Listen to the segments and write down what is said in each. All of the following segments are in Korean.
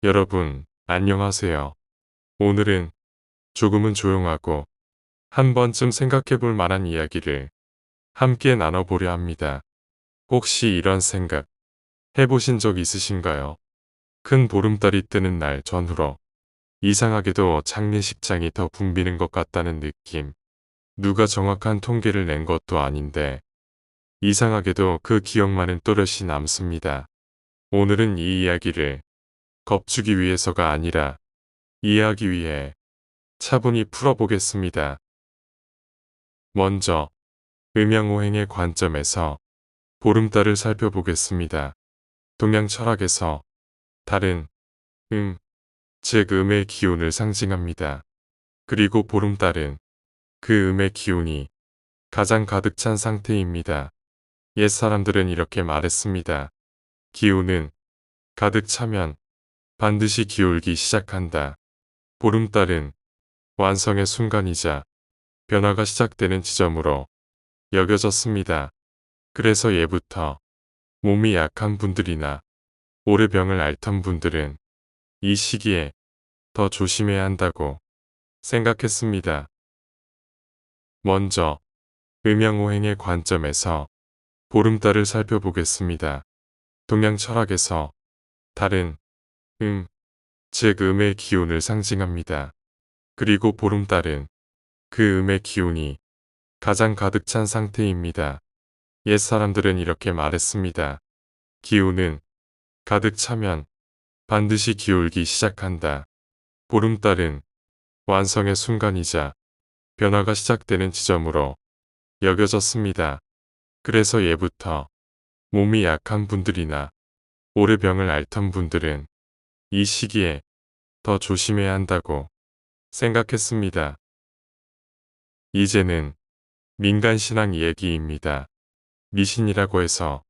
여러분, 안녕하세요. 오늘은 조금은 조용하고 한 번쯤 생각해 볼 만한 이야기를 함께 나눠보려 합니다. 혹시 이런 생각 해보신 적 있으신가요? 큰 보름달이 뜨는 날 전후로 이상하게도 장례식장이 더 붐비는 것 같다는 느낌. 누가 정확한 통계를 낸 것도 아닌데 이상하게도 그 기억만은 또렷이 남습니다. 오늘은 이 이야기를 겁주기 위해서가 아니라 이해하기 위해 차분히 풀어보겠습니다. 먼저 음양오행의 관점에서 보름달을 살펴보겠습니다. 동양 철학에서 달은 즉 음의 기운을 상징합니다. 그리고 보름달은 그 음의 기운이 가장 가득 찬 상태입니다. 옛 사람들은 이렇게 말했습니다. 기운은 가득 차면 반드시 기울기 시작한다. 보름달은 완성의 순간이자 변화가 시작되는 지점으로 여겨졌습니다. 그래서 예부터 몸이 약한 분들이나 오래 병을 앓던 분들은 이 시기에 더 조심해야 한다고 생각했습니다. 먼저 음양오행의 관점에서 보름달을 살펴보겠습니다. 동양 철학에서 달은 즉 음의 기운을 상징합니다. 그리고 보름달은 그 음의 기운이 가장 가득 찬 상태입니다. 옛 사람들은 이렇게 말했습니다. 기운은 가득 차면 반드시 기울기 시작한다. 보름달은 완성의 순간이자 변화가 시작되는 지점으로 여겨졌습니다. 그래서 예부터 몸이 약한 분들이나 오래 병을 앓던 분들은 이 시기에 더 조심해야 한다고 생각했습니다. 이제는 민간신앙 얘기입니다. 미신이라고 해서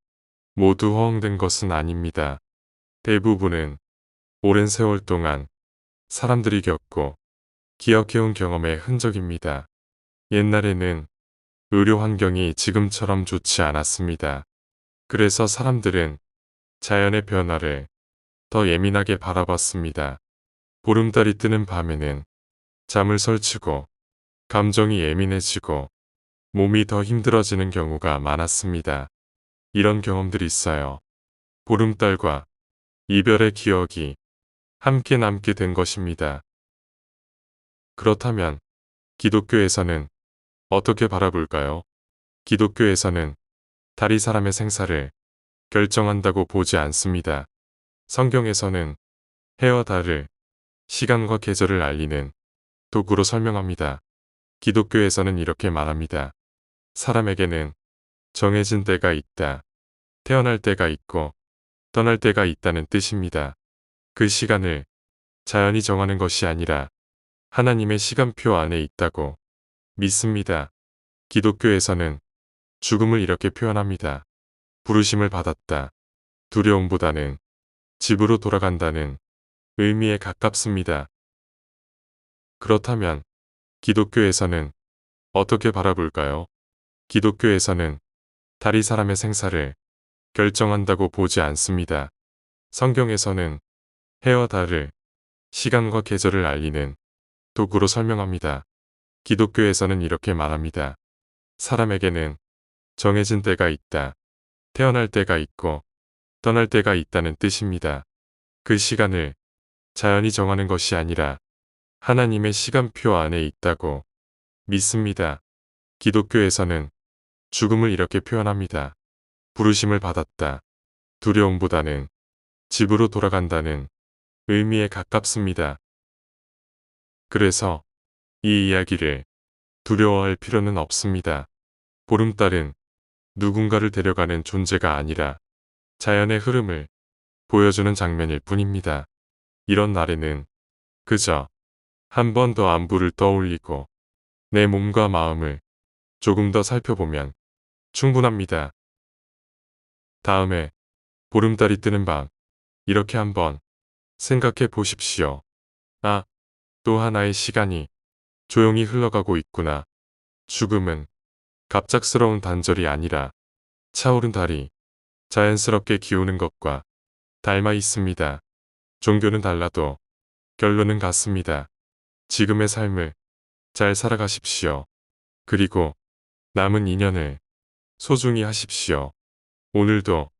모두 허황된 것은 아닙니다. 대부분은 오랜 세월 동안 사람들이 겪고 기억해온 경험의 흔적입니다. 옛날에는 의료 환경이 지금처럼 좋지 않았습니다. 그래서 사람들은 자연의 변화를 더 예민하게 바라봤습니다. 보름달이 뜨는 밤에는 잠을 설치고 감정이 예민해지고 몸이 더 힘들어지는 경우가 많았습니다. 이런 경험들이 있어요. 보름달과 이별의 기억이 함께 남게 된 것입니다. 그렇다면 기독교에서는 어떻게 바라볼까요? 기독교에서는 달이 사람의 생사를 결정한다고 보지 않습니다. 성경에서는 해와 달을 시간과 계절을 알리는 도구로 설명합니다. 기독교에서는 이렇게 말합니다. 사람에게는 정해진 때가 있다. 태어날 때가 있고 떠날 때가 있다는 뜻입니다. 그 시간을 자연이 정하는 것이 아니라 하나님의 시간표 안에 있다고 믿습니다. 기독교에서는 죽음을 이렇게 표현합니다. 부르심을 받았다. 두려움보다는 집으로 돌아간다는 의미에 가깝습니다. 그렇다면 기독교에서는 어떻게 바라볼까요? 기독교에서는 달이 사람의 생사를 결정한다고 보지 않습니다. 성경에서는 해와 달을 시간과 계절을 알리는 도구로 설명합니다. 기독교에서는 이렇게 말합니다. 사람에게는 정해진 때가 있다. 태어날 때가 있고 떠날 때가 있다는 뜻입니다. 그 시간을 자연이 정하는 것이 아니라 하나님의 시간표 안에 있다고 믿습니다. 기독교에서는 죽음을 이렇게 표현합니다. 부르심을 받았다. 두려움보다는 집으로 돌아간다는 의미에 가깝습니다. 그래서 이 이야기를 두려워할 필요는 없습니다. 보름달은 누군가를 데려가는 존재가 아니라 자연의 흐름을 보여주는 장면일 뿐입니다. 이런 날에는 그저 한 번 더 안부를 떠올리고 내 몸과 마음을 조금 더 살펴보면 충분합니다. 다음에 보름달이 뜨는 밤 이렇게 한번 생각해 보십시오. 아, 또 하나의 시간이 조용히 흘러가고 있구나. 죽음은 갑작스러운 단절이 아니라 차오른 달이 자연스럽게 기우는 것과 닮아 있습니다. 종교는 달라도 결론은 같습니다. 지금의 삶을 잘 살아가십시오. 그리고 남은 인연을 소중히 하십시오. 오늘도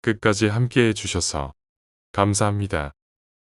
끝까지 함께 해주셔서 감사합니다.